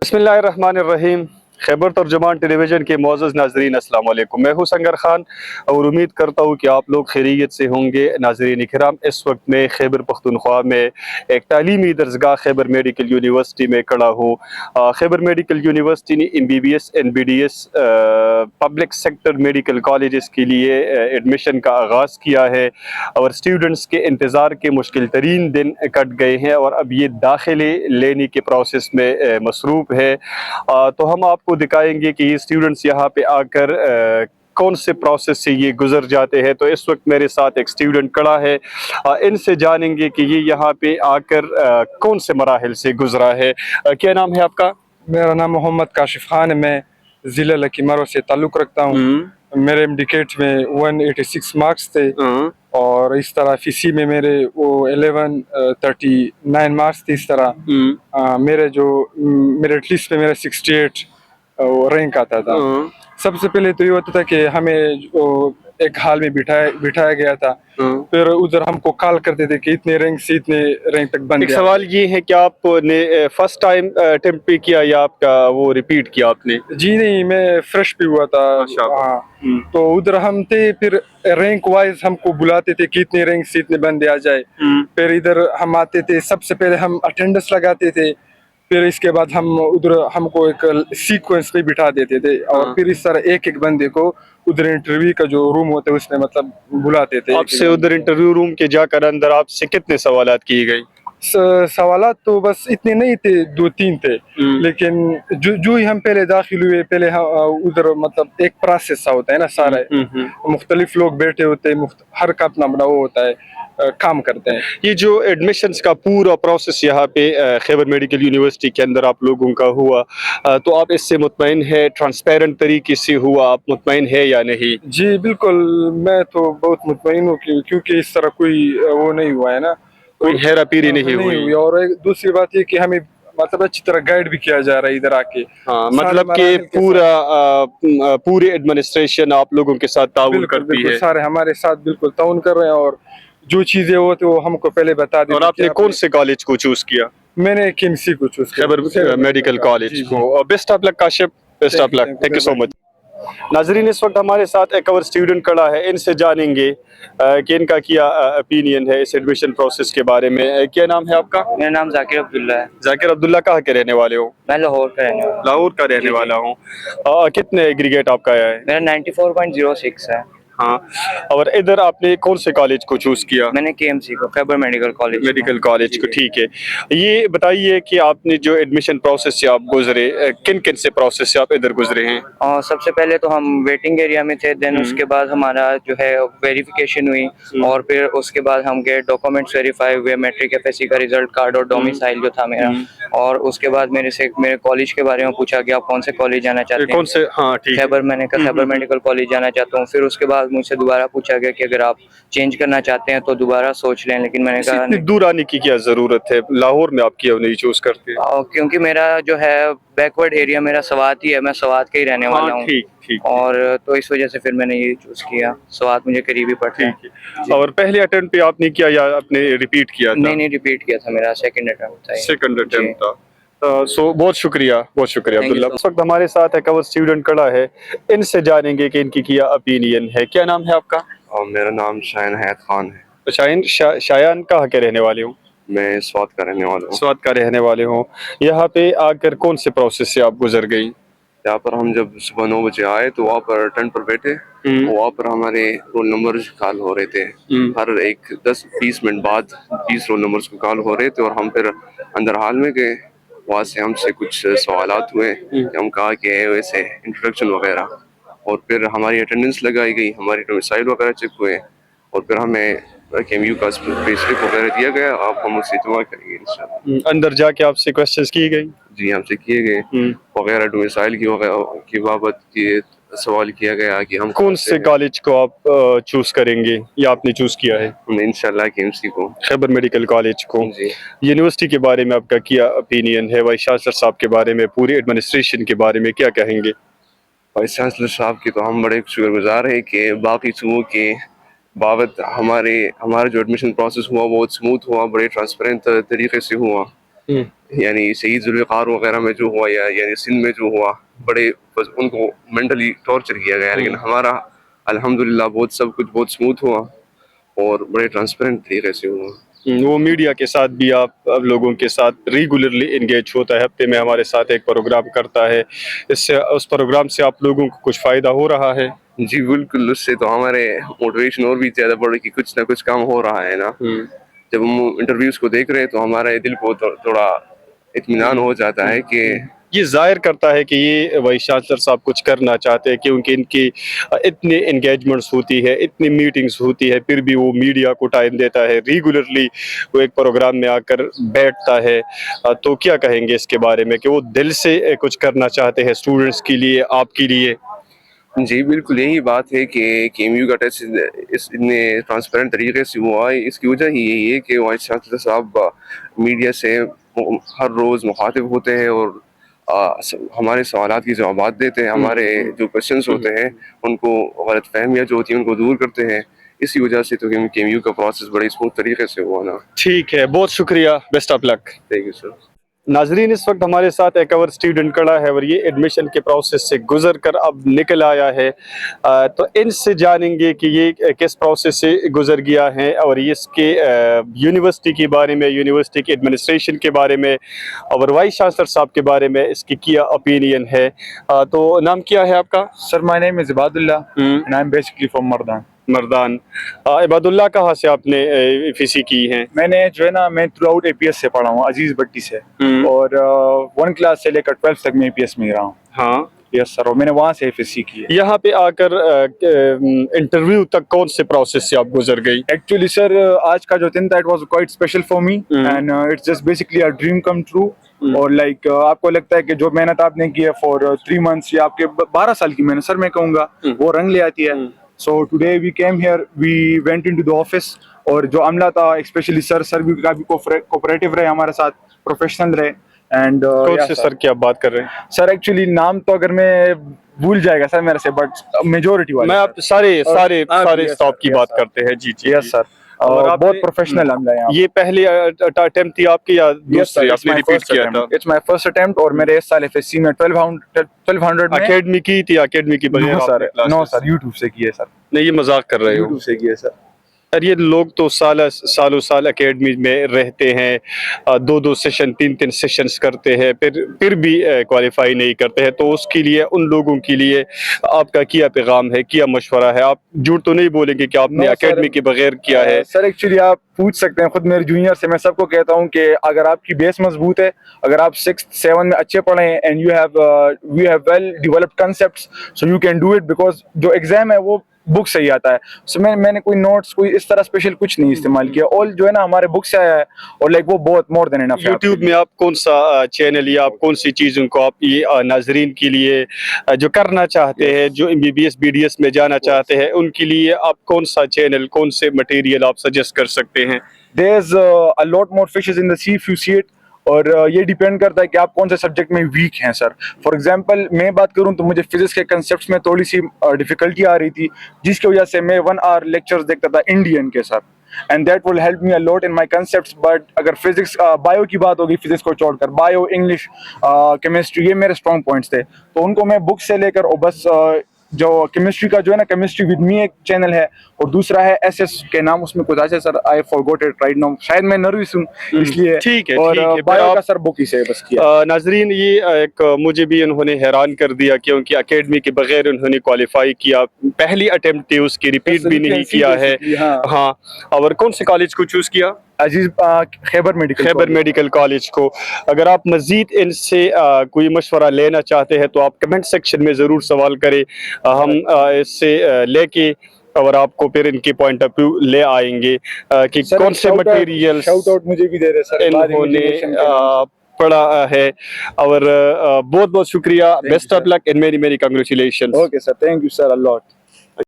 बिस्मिल्लाहिर्रहमानिर्रहीम। खैबर तर्जुमान टेलीविज़न के मोअज़्ज़ज़ नाज़रीन, अस्सलाम वालेकुम। मैं हूँ संगर खान और उम्मीद करता हूँ कि आप लोग खैरियत से होंगे। नाज़रीन किराम, इस वक्त मैं खैबर पख्तूनख्वा में एक तालीमी दरसगाह खैबर मेडिकल यूनिवर्सिटी में खड़ा हूँ। खैबर मेडिकल यूनिवर्सिटी ने MBBS NBDS public sector medical colleges के लिए एडमिशन का आगाज़ किया है और स्टूडेंट्स के इंतज़ार के मुश्किल तरीन दिन कट गए हैं और अब ये दाखिले लेने के प्रोसेस में मसरूफ़ है। तो हम आपको दिखाएंगे कि ये स्टूडेंट्स यहाँ पे आकर कौन से प्रोसेस से ये गुजर जाते हैं। तो इस वक्त मेरे साथ एक स्टूडेंट खड़ा है, इनसे जानेंगे कि ये यहाँ पे आकर कौन से मराहिल से गुजरा है। क्या नाम है आपका? मेरा नाम मोहम्मद काशिफ खान है। मैं ज़िला लकीमरो से ताल्लुक़ रखता हूँ। मेरे MDCAT में 186 मार्क्स थे और इस तरह FISI में मेरे वो 1139 मार्क्स थे। इस तरह मेरे लिस्ट में मेरा 68 रैंक आता था। सबसे पहले तो ये होता था कि हमें एक हाल में बिठाया गया था, फिर उधर हमको कॉल करते थे कि इतने रैंक से इतने रैंक तक बन एक गया। सवाल ये है कि आपने फर्स्ट टाइम अटेम्प्ट पे किया या आपका वो रिपीट किया आपने? जी नहीं, मैं फ्रेश भी हुआ था। हाँ, तो उधर हम थे, फिर रैंक वाइज हमको बुलाते थे कि इतने रैंक से इतने बंदे आ जाए। फिर इधर हम आते थे, सबसे पहले हम अटेंडेंस लगाते थे, फिर इसके बाद हम उधर हमको एक सीक्वेंस में बिठा देते थे और फिर इस तरह एक एक बंदे को उधर इंटरव्यू का जो रूम होता है उसमें मतलब बुलाते थे। आपसे उधर इंटरव्यू रूम के जाकर अंदर आपसे कितने सवालात किए गए? सवालात तो बस इतने नहीं थे, 2-3 थे, लेकिन जो ही हम पहले दाखिल हुए, पहले उधर मतलब एक प्रोसेस सा होता है ना, सारे मुख्तलिफ लोग बैठे होते हैं, हर का अपना अपना वो होता है, काम करते हैं। ये जो एडमिशन्स का पूरा प्रोसेस यहाँ पे खैबर मेडिकल यूनिवर्सिटी के अंदर आप लोगों का हुआ, तो आप इससे मुतमईन है? ट्रांसपेरेंट तरीके से हुआ, आप मुतमईन है या नहीं? जी बिल्कुल, मैं तो बहुत मुतमईन हूँ क्योंकि इस तरह कोई वो नहीं हुआ है ना, कोई हेरा फेरी नहीं हुई। और एक दूसरी बात ये कि हमें मतलब अच्छी तरह गाइड भी किया जा रहा है इधर आके। हाँ, मतलब कि पूरी एडमिनिस्ट्रेशन आप लोगों के साथ ताउन करती है। सारे हमारे साथ बिल्कुल ताउन कर रहे हैं और जो चीजें होती वो हमको पहले बता दी। और आपने कौन से कॉलेज को चूज किया? मैंने KMC को चूज किया, खैबर मेडिकल कॉलेज को। Best of luck Kashif, best of luck, thank you so much. नाजरीन, इस वक्त हमारे साथ एक और स्टूडेंट खड़ा है, इनसे जानेंगे कि इनका क्या ओपिनियन है इस एडमिशन प्रोसेस के बारे में। क्या नाम है आपका? मेरा नाम जाकिर अब्दुल्ला है। जाकिर अब्दुल्ला, कहाँ के रहने वाले हो? मैं लाहौर का रहने वाला हूँ। लाहौर का रहने वाला हूँ। कितने एग्रीगेट आपका आया है? मेरा 94.06 है। हाँ, और इधर आपने कौन से कॉलेज को चूज किया? मैंने KMC को, खैबर मेडिकल कॉलेज को। ठीक है, ये बताइए कि आपने जो एडमिशन प्रोसेस से आप गुजरे, किन किन से प्रोसेस से आप इधर गुजरे हैं? और सबसे पहले तो हम वेटिंग एरिया में थे, देन उसके बाद हमारा जो है वेरिफिकेशन हुई और फिर उसके बाद हम गए, डॉक्यूमेंट्स वेरीफाई हुए, मैट्रिक FSC का रिजल्ट कार्ड और डोमिसाइल जो था मेरा, और उसके बाद मेरे कॉलेज के बारे में पूछा कि आप कौन से कॉलेज जाना चाहते हैं। कौन से? हाँ ठीक है। मैंने कहा खैबर मेडिकल कॉलेज जाना चाहता हूँ। फिर उसके बाद मुझसे दोबारा पूछा गया कि अगर आप चेंज करना चाहते हैं तो दोबारा सोच लें, लेकिन मैंने कहा इतनी दूर आने की क्या जरूरत है? लाहौर में आप क्यों नहीं चूज करते? क्योंकि मेरा जो है बैकवर्ड एरिया मेरा स्वात ही है, मैं स्वात का ही रहने वाला हूँ। ठीक। और तो इस वजह से फिर मैंने ये चूज किया, स्वात मुझे करीबी पड़ता है। और पहले अटेम्प्ट पे आपने किया या आपने रिपीट किया था? नहीं, रिपीट किया था, मेरा सेकंड अटेम्प्ट था। सेकंड अटेम्प्ट था। बहुत शुक्रिया अब्दुल्ला। इस वक्त हमारे साथ एक और स्टूडेंट खड़ा है, इनसे जानेंगे कि इनकी क्या ओपिनियन है। क्या नाम है आपका? मेरा नाम शायन हैत खान है। तो शायान कहाँ के रहने वाले हो? मैं स्वात का रहने वाला हूँ। स्वात का रहने वाले हो। यहाँ पे आकर कौन से प्रोसेस से आप गुजर गई? यहाँ पर हम जब सुबह 9 बजे आए तो वहाँ पर टेंट पर बैठे, वहाँ पर हमारे रोल नंबर कॉल हो रहे थे। हर एक 10-20 मिनट बाद 20 रोल नंबर्स को कॉल हो रहे थे और हम फिर अंदर हाल में गए। वहाँ से हमसे कुछ सवालात हुए कि हम कहा कि वैसे इंट्रोडक्शन वगैरह, और फिर हमारी अटेंडेंस लगाई गई, हमारी डोमिसाइल वगैरह चेक हुए और फिर हमें KMU का पे स्लिप वगैरह दिया गया। अब हम उसे जमा करेंगे इंशाल्लाह। अंदर जाके आपसे क्वेश्चंस किए गए? जी, हमसे किए गए वगैरह, डोमिसाइल की बाबत की सवाल किया गया कि हम कौन से कॉलेज को आप चूज करेंगे या आपने चूज किया है? इंशाल्लाह KMC को, खैबर मेडिकल कॉलेज को। जी। यूनिवर्सिटी के बारे में आपका क्या ओपिनियन है? वाइस चांसलर साहब के बारे में, पूरी एडमिनिस्ट्रेशन के बारे में क्या कहेंगे? वाइस चांसलर साहब की तो हम बड़े शुक्रगुजार हैं कि बाकी चीज़ों के बाबत हमारा जो एडमिशन प्रोसेस हुआ बहुत स्मूथ हुआ, बड़े ट्रांसपेरेंट तरीके से हुआ। یعنی شہید ذوالفقار وغیرہ میں جو ہوا یا یعنی سندھ میں جو ہوا بڑے بس ان کو مینٹلی ٹارچر کیا گیا، لیکن ہمارا الحمدللہ بہت سب کچھ بہت اسموتھ ہوا اور بڑے ٹرانسپیرنٹ طریقے سے ہوا۔ وہ میڈیا کے ساتھ بھی آپ لوگوں کے ساتھ ریگولرلی انگیج ہوتا ہے، ہفتے میں ہمارے ساتھ ایک پروگرام کرتا ہے، اس پروگرام سے آپ لوگوں کو کچھ فائدہ ہو رہا ہے؟ جی بالکل، اس سے تو ہمارے موٹیویشن اور بھی زیادہ بڑھ کہ کچھ نہ کچھ کام ہو رہا ہے نا۔ جب ہم انٹرویوز کو دیکھ رہے ہیں تو ہمارے دل کو تھوڑا اطمینان ہو جاتا ہے کہ یہ ظاہر کرتا ہے کہ یہ وائس چانسلر صاحب کچھ کرنا چاہتے ہیں، کیونکہ ان کی اتنی انگیجمنٹس ہوتی ہے، اتنی میٹنگز ہوتی ہے، پھر بھی وہ میڈیا کو ٹائم دیتا ہے، ریگولرلی وہ ایک پروگرام میں آ کر بیٹھتا ہے۔ تو کیا کہیں گے اس کے بارے میں کہ وہ دل سے کچھ کرنا چاہتے ہیں اسٹوڈنٹس کے لیے، آپ کے لیے؟ جی بالکل یہی بات ہے کہ KMU کا ٹیسٹ اتنے ٹرانسپیرنٹ طریقے سے ہوا ہے، اس کی وجہ ہی یہی ہے کہ وائس چانسلر صاحب میڈیا سے ہر روز مخاطب ہوتے ہیں اور ہمارے سوالات کی جوابات دیتے ہیں، ہمارے جو کوشچنس ہوتے ہیں ان کو غلط فہمیاں جو ہوتی ہیں ان کو دور کرتے ہیں۔ اسی وجہ سے تو KMU کا پروسیس بڑے اسموتھ طریقے سے ہوا نا۔ ٹھیک ہے، بہت شکریہ، best of luck. Thank you sir. ناظرین، اس وقت ہمارے ساتھ ایک اور اسٹوڈنٹ کھڑا ہے اور یہ ایڈمیشن کے پروسیس سے گزر کر اب نکل آیا ہے، تو ان سے جانیں گے کہ یہ کس پروسیس سے گزر گیا ہے اور اس کے یونیورسٹی کے بارے میں، یونیورسٹی کے ایڈمنسٹریشن کے بارے میں اور وائس چانسلر صاحب کے بارے میں اس کی کیا اوپینین ہے۔ تو نام کیا ہے آپ کا؟ Sir, my name is Ibadullah and I'm basically from Mardan. مردان۔ عباد اللہ کہاں سے آپ نے FEC کی ہیں؟ میں نے جو ہے نا میں تھرو آؤٹ APS سے پڑھا ہوں، عزیز بٹی سے، اور 1 کلاس سے لے کر 12 تک میں APS میں ہی رہا ہوں۔ ہاں یس سر، اور میں نے وہاں سے FSC کی ہے۔ یہاں پہ آ کر انٹرویو تک کون سے پروسیس سے آپ گزر گئی؟ ایکچولی سر آج کا جو دن تھا it was quite special for me and it's just basically a dream come true. اور لائک آپ کو لگتا ہے کہ جو محنت آپ نے کی ہے فار 3 منتھس یا آپ کے 12 سال کی محنت سر میں کہوں گا وہ رنگ لے آتی ہے۔ So today we came here, we went into the office, اور جو عملہ تھا اسپیشلی سر بھی کافی کوپریٹیو رہے ہمارے ساتھ، پروفیشنل رہے۔ اینڈ کون سے سر کی آپ بات کر رہے ہیں؟ سر ایکچولی نام تو اگر میں بھول جائے گا سر میرے سے، بٹ میجورٹی والے میں آپ سارے اسٹاف کی بات کرتے ہیں۔ جی جی یس سر، بہت پروفیشنل عملہ ہے۔ یہ پہلی اٹیمپٹ تھی آپ کی یا دوسری؟ آپ نے ریپیٹ کیا تھا؟ اٹس مائی فرسٹ اٹیمپٹ، اور میرے اس سال FSC میں 1200 میں اکیڈمی کی تھی؟ اکیڈمی کی بغیر؟ نو سر، یوٹیوب سے کی ہے سر۔ نہیں، یہ مذاق کر رہے ہو؟ یوٹیوب سے کی ہے سر۔ اور یہ لوگ تو سالوں سال اکیڈمی میں رہتے ہیں، 2 سیشن 3 سیشنز کرتے ہیں، پھر بھی کوالیفائی نہیں کرتے ہیں، تو اس کے لیے ان لوگوں کے لیے آپ کا کیا پیغام ہے، کیا مشورہ ہے؟ آپ جھوٹ تو نہیں بولیں گے کہ آپ نے اکیڈمی کے بغیر کیا ہے؟ سر ایکچولی آپ پوچھ سکتے ہیں خود میرے جونیئر سے، میں سب کو کہتا ہوں کہ اگر آپ کی بیس مضبوط ہے، اگر آپ 6th 7 میں اچھے پڑھے ہیں and you have well developed concepts, so you can do it, because جو ایگزام ہے وہ بک سے ہی آتا ہے۔ سو میں نے کوئی نوٹس کوئی اس طرح اسپیشل کچھ نہیں استعمال کیا، اور جو ہے نا ہمارے بک سے آیا ہے، اور لائک وہ بہت مور دین انف ہے۔ یوٹیوب میں آپ کون سا چینل یا آپ کون سی چیزوں کو آپ یہ ناظرین کے لیے جو کرنا چاہتے ہیں، جو MBBS BDS میں جانا چاہتے ہیں، ان کے لیے آپ کون سا چینل، کون سے مٹیریل آپ سجیسٹ کر سکتے ہیں؟ There is a lot more fishes in the sea if you see it، اور یہ ڈیپینڈ کرتا ہے کہ آپ کون سے سبجیکٹ میں ویک ہیں سر۔ فار ایگزامپل میں بات کروں تو مجھے فزکس کے کنسیپٹس میں تھوڑی سی ڈیفیکلٹی آ رہی تھی، جس کی وجہ سے میں 1 hour لیکچرز دیکھتا تھا انڈین کے sir, and that will help me a lot in my concepts. But اگر فزکس بایو کی بات ہوگی، فزکس کو چھوڑ کر بایو، انگلش، کیمسٹری، یہ میرے اسٹرانگ پوائنٹس تھے، تو ان کو میں بک سے لے کر، اور بس جو کیمسٹری کا جو ہے نا کیمسٹری ود می ایک چینل ہے، اور دوسرا ہے SS کے نام، اس میں کچھ ایسے سر آئی فارگوٹ اٹ رائٹ ناؤ، شاید میں نروس ہوں اس لیے، ٹھیک ہے، اور بایو کا سر بک ہی سے بس کیا۔ ناظرین، یہ ایک مجھے بھی انہوں نے حیران کر دیا، کیونکہ اکیڈمی کے بغیر انہوں نے کوالیفائی کیا، پہلی اٹیمپٹ تھی، اس کی ریپیٹ بھی نہیں کیا ہے۔ ہاں، اور کون سے کالج کو چوز کیا؟ عزیز خیبر میڈیکل کالج کو۔ اگر آپ مزید ان سے کوئی مشورہ لینا چاہتے ہیں تو آپ کمنٹ سیکشن میں ضرور سوال کریں، ہم اس سے لے کے اور آپ کو پھر ان کی پوائنٹ آف ویو لے آئیں گے کہ کون سے مٹیریل شاؤٹ آؤٹ مجھے بھی دے رہے سر انہوں نے پڑھا ہے، اور بہت بہت شکریہ، بیسٹ آف لک اینڈ میری congratulation. Okay sir, thank you sir, Allah